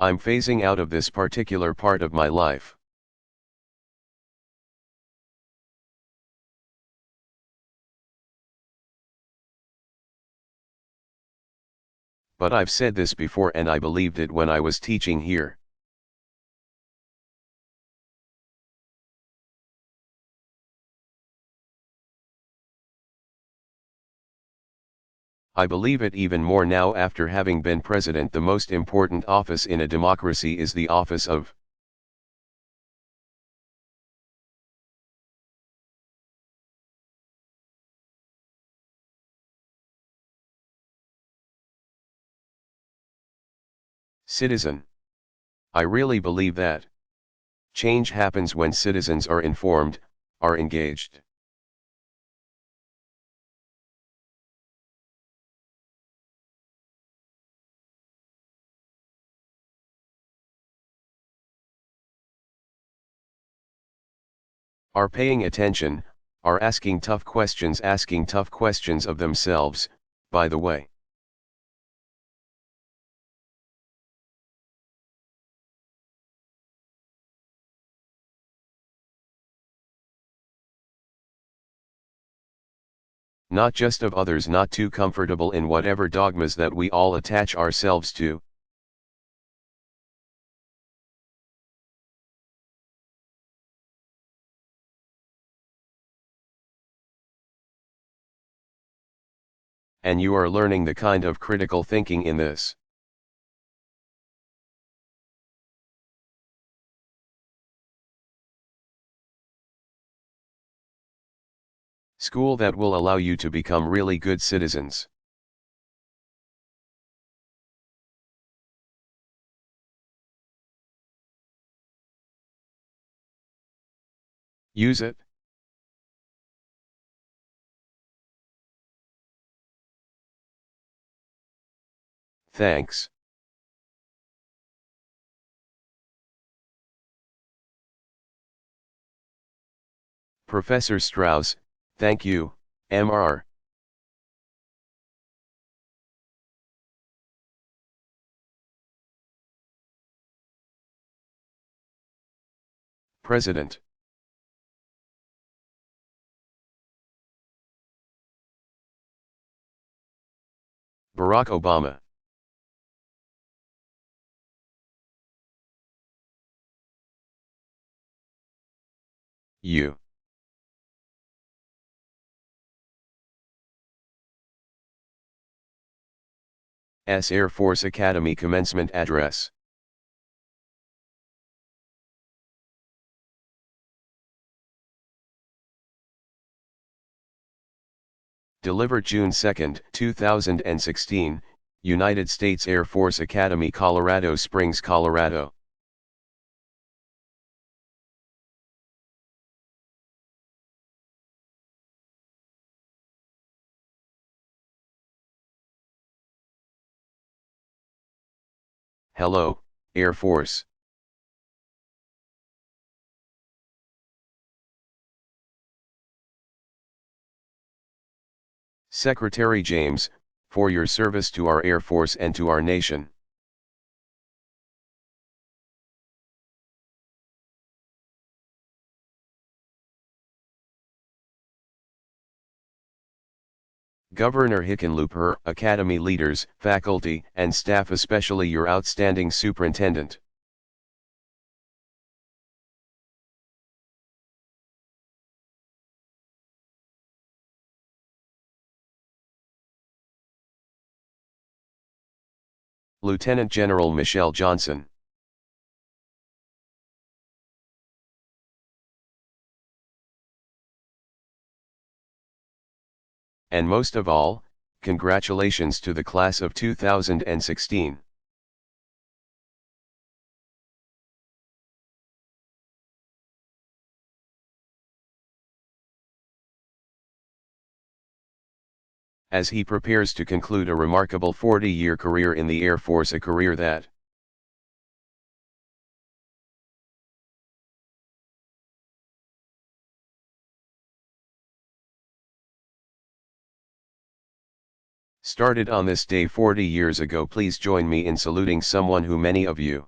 I'm phasing out of this particular part of my life. But I've said this before and I believed it when I was teaching here. I believe it even more now after having been president. The most important office in a democracy is the office of citizen. I really believe that. Change happens when citizens are informed, are engaged. Are paying attention, are asking tough questions of themselves, by the way. Not just of others, not too comfortable in whatever dogmas that we all attach ourselves to. And you are learning the kind of critical thinking in this. School that will allow you to become really good citizens. Use it. Thanks. Professor Strauss, thank you, Mr. President. Barack Obama. U. S. Air Force Academy Commencement Address. Delivered June 2, 2016, United States Air Force Academy, Colorado Springs, Colorado. Hello, Air Force. Secretary James, for your service to our Air Force and to our nation. Governor Hickenlooper, Academy leaders, faculty, and staff, especially your outstanding superintendent. Lieutenant General Michelle Johnson. And most of all, congratulations to the class of 2016. As he prepares to conclude a remarkable 40-year career in the Air Force, a career that started on this day 40 years ago. Please join me in saluting someone who many of you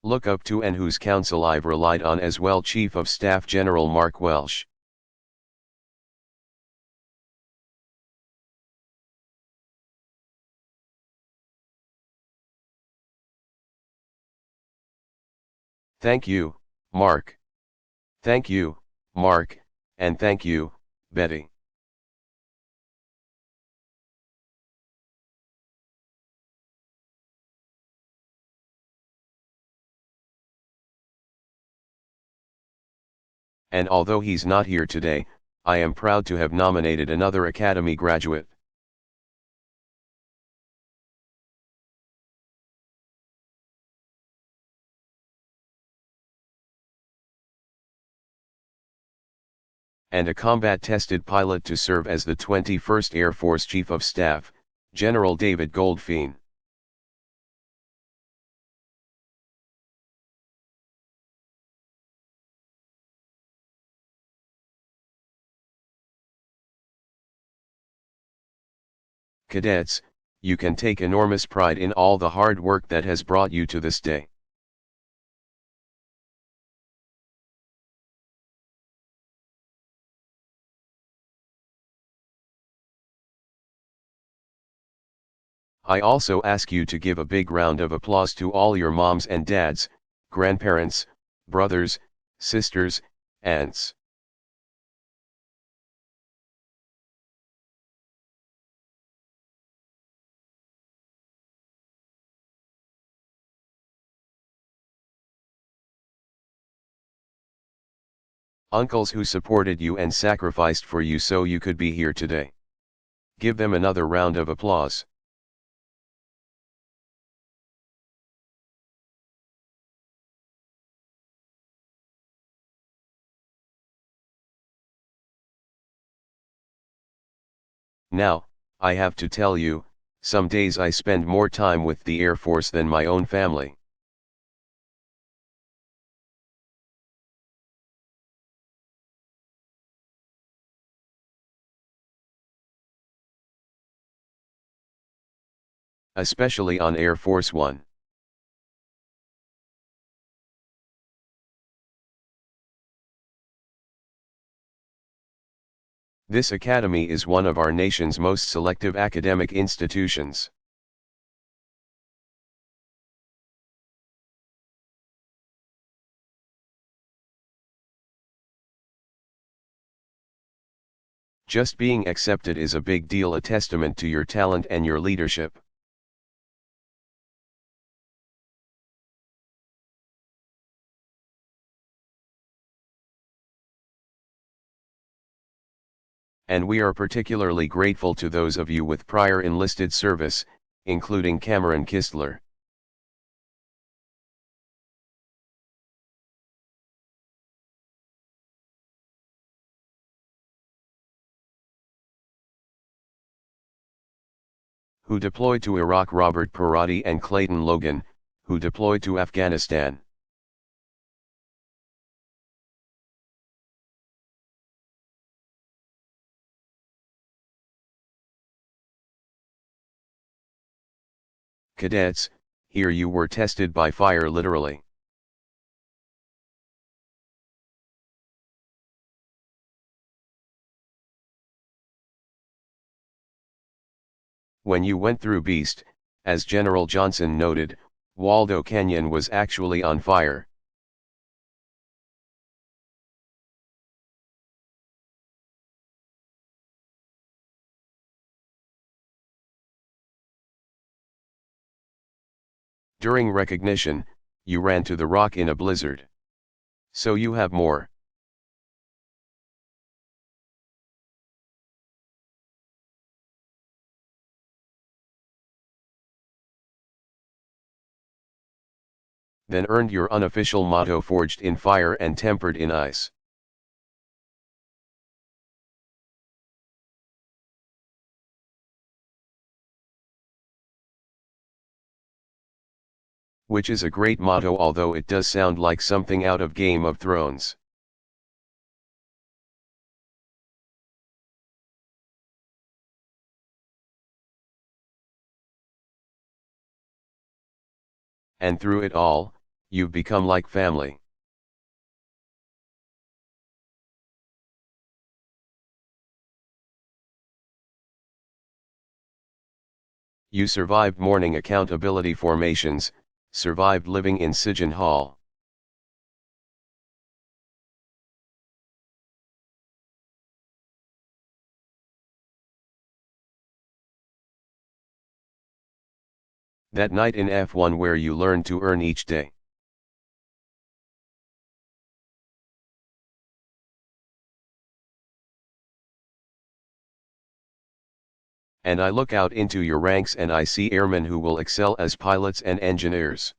look up to and whose counsel I've relied on as well, Chief of Staff General Mark Welsh. Thank you, Mark. Thank you, Mark, and thank you, Betty. And although he's not here today, I am proud to have nominated another Academy graduate. And a combat-tested pilot to serve as the 21st Air Force Chief of Staff, General David Goldfein. Cadets, you can take enormous pride in all the hard work that has brought you to this day. I also ask you to give a big round of applause to all your moms and dads, grandparents, brothers, sisters, aunts. Uncles who supported you and sacrificed for you so you could be here today. Give them another round of applause. Now, I have to tell you, some days I spend more time with the Air Force than my own family. Especially on Air Force One. This academy is one of our nation's most selective academic institutions. Just being accepted is a big deal, a testament to your talent and your leadership. And we are particularly grateful to those of you with prior enlisted service, including Cameron Kistler. Who deployed to Iraq, Robert Parati and Clayton Logan, who deployed to Afghanistan. Cadets, here you were tested by fire literally. When you went through Beast, as General Johnson noted, Waldo Canyon was actually on fire. During recognition, you ran to the rock in a blizzard. So you have more. Then earned your unofficial motto, forged in fire and tempered in ice. Which is a great motto, although it does sound like something out of Game of Thrones. And through it all, you've become like family. You survived morning accountability formations, survived living in Sijan Hall. That night in F1 where you learned to earn each day. And I look out into your ranks and I see airmen who will excel as pilots and engineers.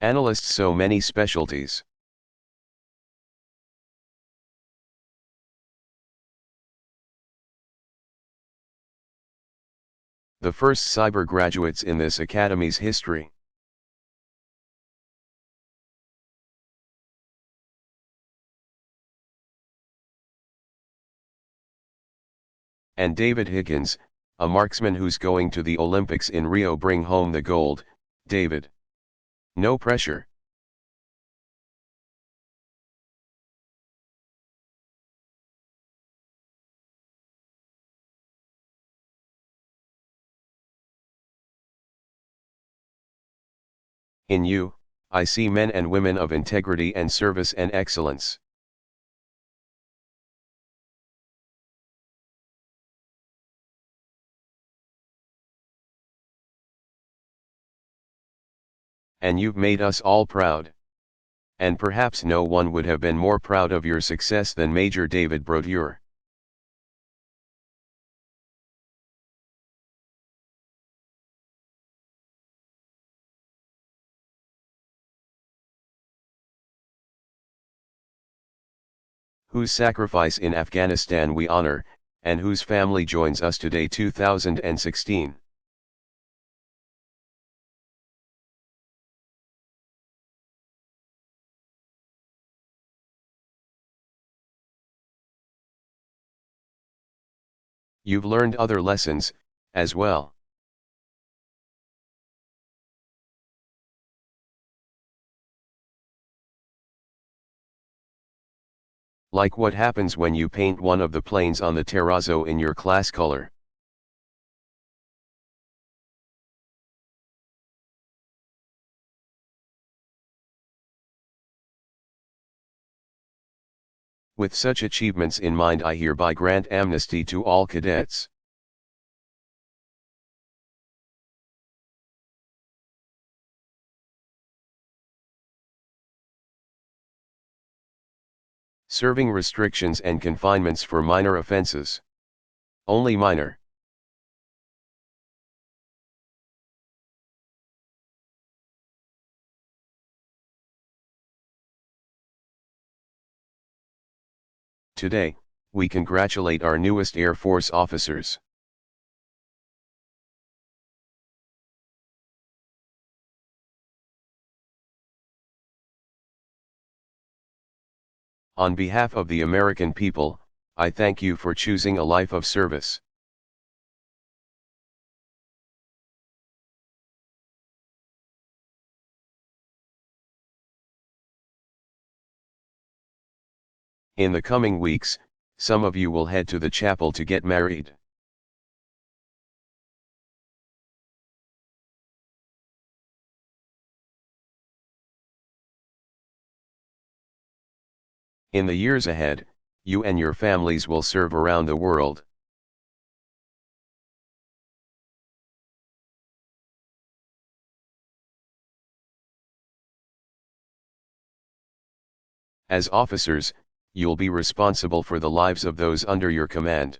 Analysts, so many specialties. The first cyber graduates in this academy's history. And David Higgins, a marksman who's going to the Olympics in Rio. Bring home the gold, David. No pressure. In you, I see men and women of integrity and service and excellence. And you've made us all proud. And perhaps no one would have been more proud of your success than Major David Brodeur. Whose sacrifice in Afghanistan we honor, and whose family joins us today 2016. You've learned other lessons, as well. Like what happens when you paint one of the planes on the terrazzo in your class color. With such achievements in mind, I hereby grant amnesty to all cadets. Serving restrictions and confinements for minor offenses. Only minor. Today, we congratulate our newest Air Force officers. On behalf of the American people, I thank you for choosing a life of service. In the coming weeks, some of you will head to the chapel to get married. In the years ahead, you and your families will serve around the world. As officers, you'll be responsible for the lives of those under your command.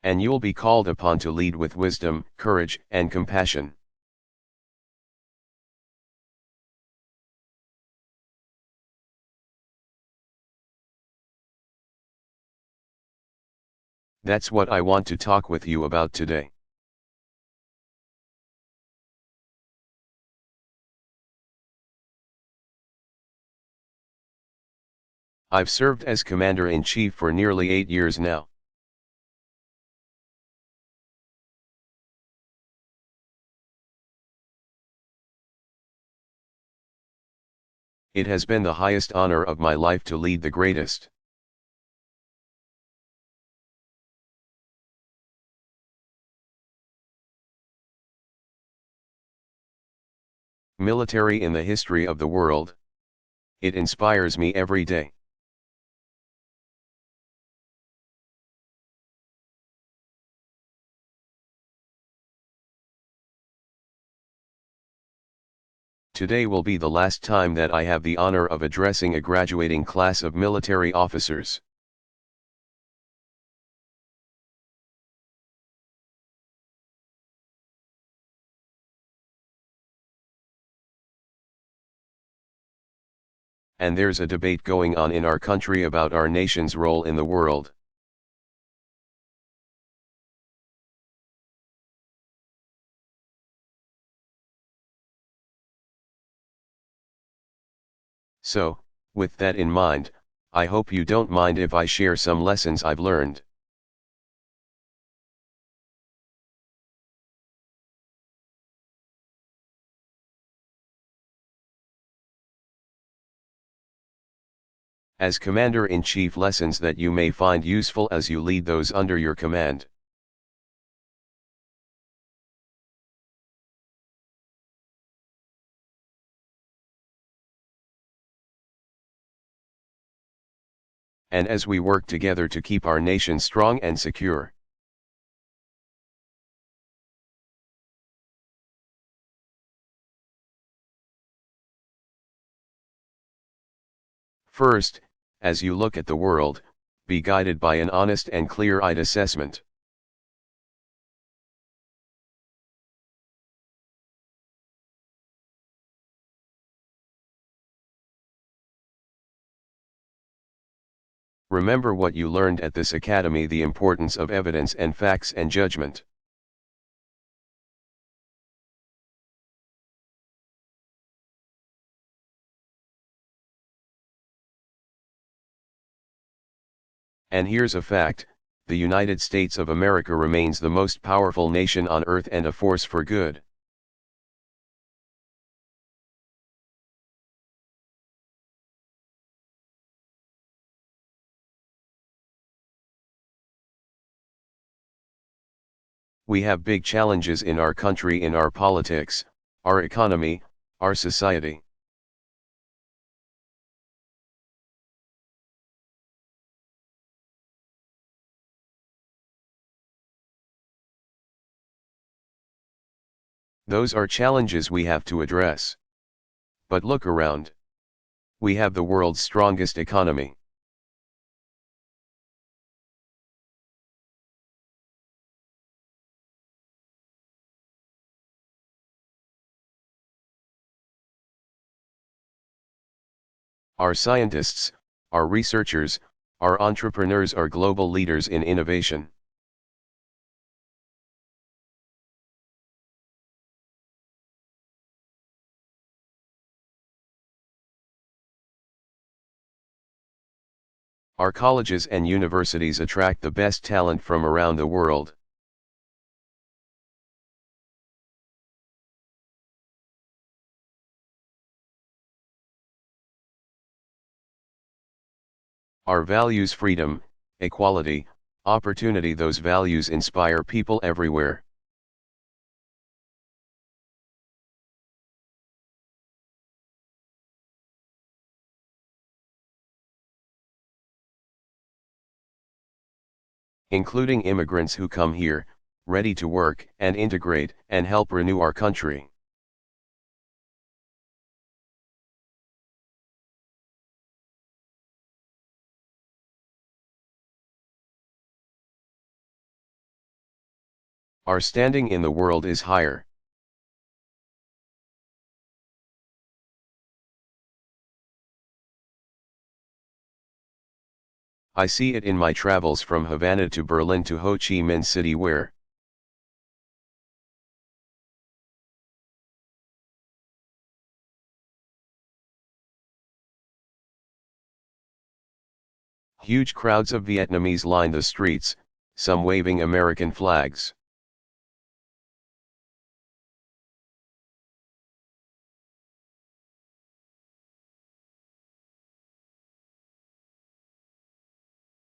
And you'll be called upon to lead with wisdom, courage, and compassion. That's what I want to talk with you about today. I've served as Commander-in-Chief for nearly 8 years now. It has been the highest honor of my life to lead the greatest. Military in the history of the world. It inspires me every day. Today will be the last time that I have the honor of addressing a graduating class of military officers. And there's a debate going on in our country about our nation's role in the world. So, with that in mind, I hope you don't mind if I share some lessons I've learned. As Commander-in-Chief, lessons that you may find useful as you lead those under your command. And as we work together to keep our nation strong and secure. First, as you look at the world, be guided by an honest and clear-eyed assessment. Remember what you learned at this academy: the importance of evidence and facts and judgment. And here's a fact: the United States of America remains the most powerful nation on earth and a force for good. We have big challenges in our country, in our politics, our economy, our society. Those are challenges we have to address. But look around. We have the world's strongest economy. Our scientists, our researchers, our entrepreneurs are global leaders in innovation. Our colleges and universities attract the best talent from around the world. Our values: freedom, equality, opportunity. Those values inspire people everywhere. Including immigrants who come here, ready to work and integrate and help renew our country. Our standing in the world is higher. I see it in my travels from Havana to Berlin to Ho Chi Minh City, where Huge crowds of Vietnamese line the streets, some waving American flags.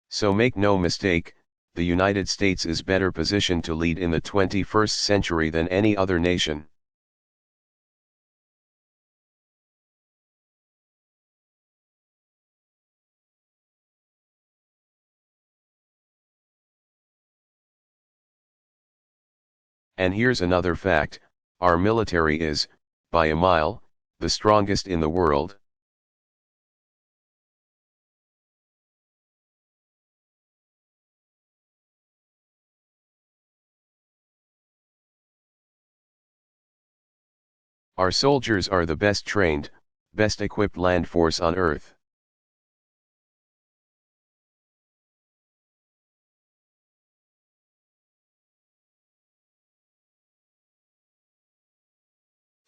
So make no mistake, the United States is better positioned to lead in the 21st century than any other nation. And here's another fact, our military is, by a mile, the strongest in the world. Our soldiers are the best trained, best equipped land force on earth.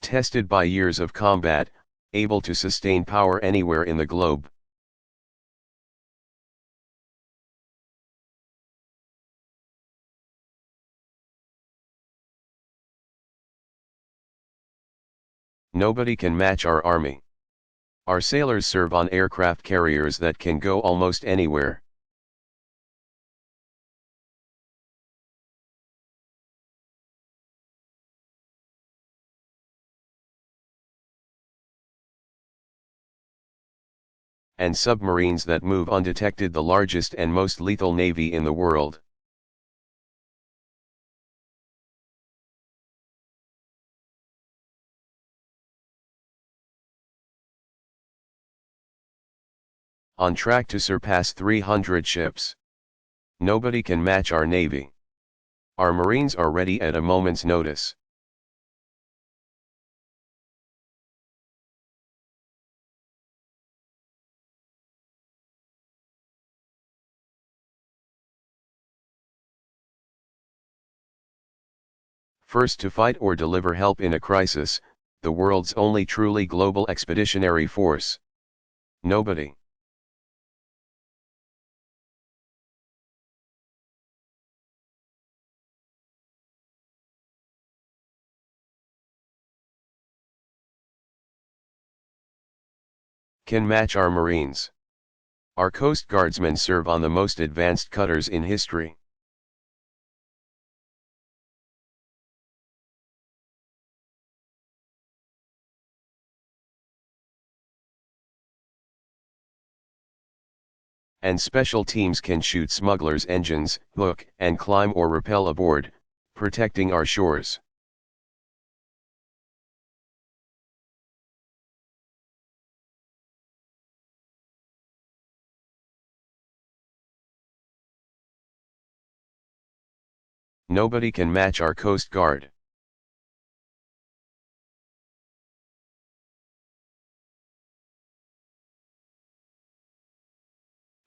Tested by years of combat, able to sustain power anywhere in the globe. Nobody can match our army. Our sailors serve on aircraft carriers that can go almost anywhere. And submarines that move undetected, the largest and most lethal navy in the world. On track to surpass 300 ships. Nobody can match our navy. Our Marines are ready at a moment's notice. First to fight or deliver help in a crisis, the world's only truly global expeditionary force. Nobody. Can match our Marines. Our Coast Guardsmen serve on the most advanced cutters in history. And special teams can shoot smugglers' engines, hook and climb or rappel aboard, protecting our shores. Nobody can match our Coast Guard.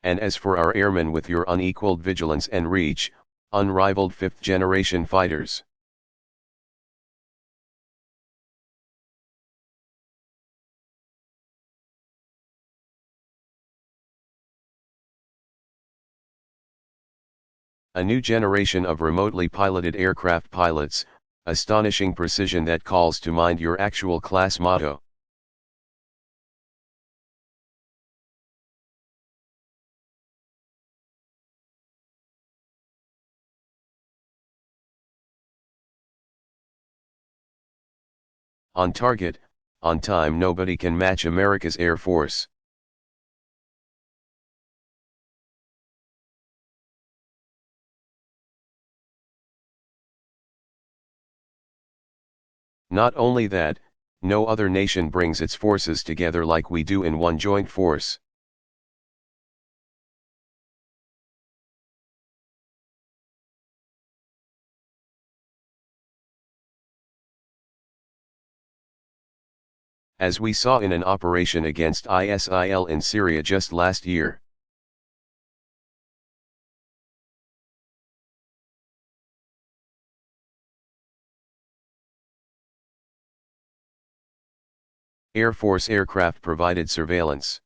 And as for our airmen, with your unequaled vigilance and reach, unrivaled fifth-generation fighters. A new generation of remotely piloted aircraft pilots, astonishing precision that calls to mind your actual class motto. On target, on time, nobody can match America's Air Force. Not only that, no other nation brings its forces together like we do in one joint force. As we saw in an operation against ISIL in Syria just last year. Air Force aircraft provided surveillance.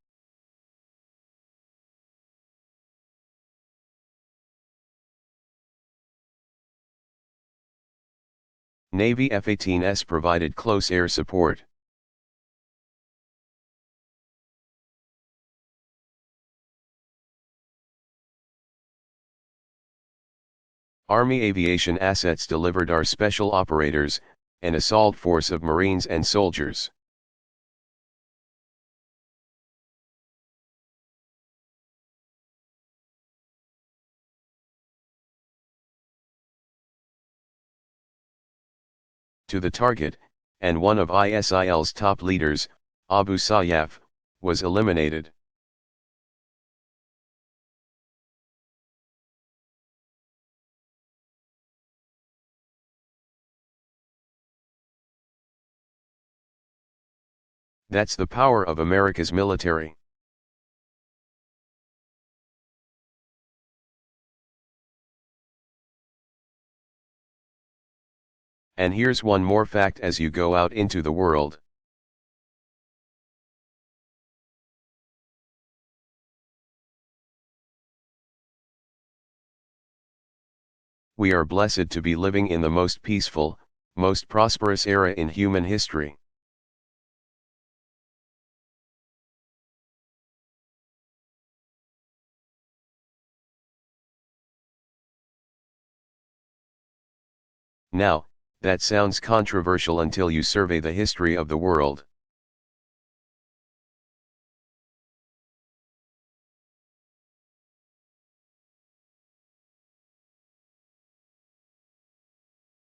Navy F-18s provided close air support. Army aviation assets delivered our special operators, an assault force of Marines and soldiers. To the target, and one of ISIL's top leaders, Abu Sayyaf, was eliminated. That's the power of America's military. And here's one more fact as you go out into the world. We are blessed to be living in the most peaceful, most prosperous era in human history. Now, that sounds controversial until you survey the history of the world.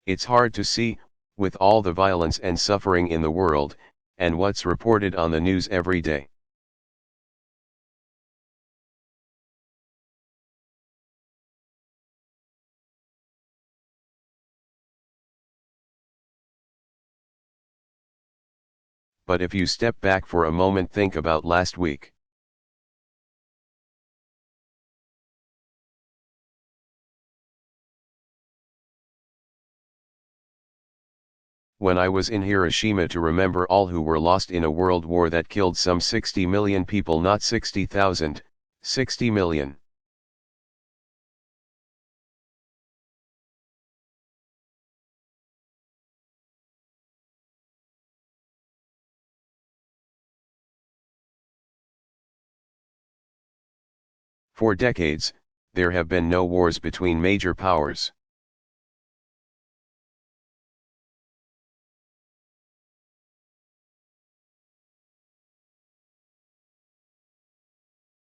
It's hard to see, with all the violence and suffering in the world, and what's reported on the news every day. But if you step back for a moment, think about last week. When I was in Hiroshima to remember all who were lost in a world war that killed some 60 million people, not 60,000, 60 million. For decades, there have been no wars between major powers.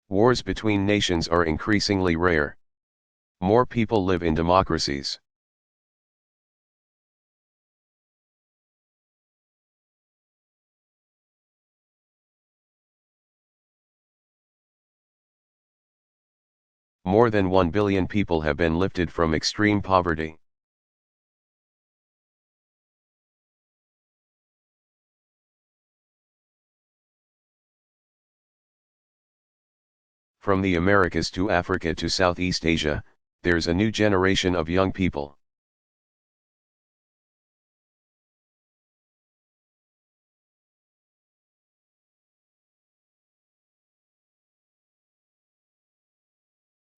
Wars between nations are increasingly rare. More people live in democracies. More than 1 billion people have been lifted from extreme poverty. From the Americas to Africa to Southeast Asia, there's a new generation of young people.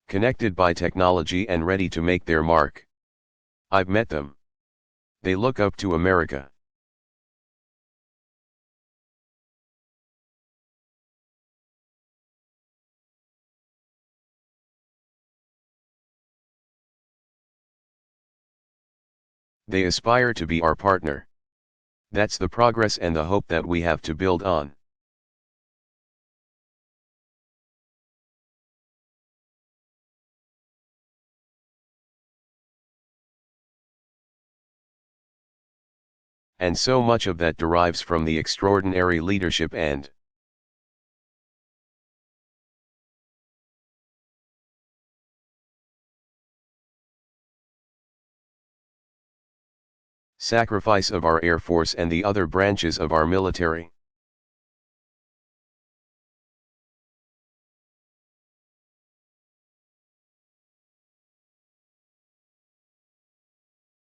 Connected by technology and ready to make their mark. I've met them. They look up to America. They aspire to be our partner. That's the progress and the hope that we have to build on. And so much of that derives from the extraordinary leadership and sacrifice of our Air Force and the other branches of our military.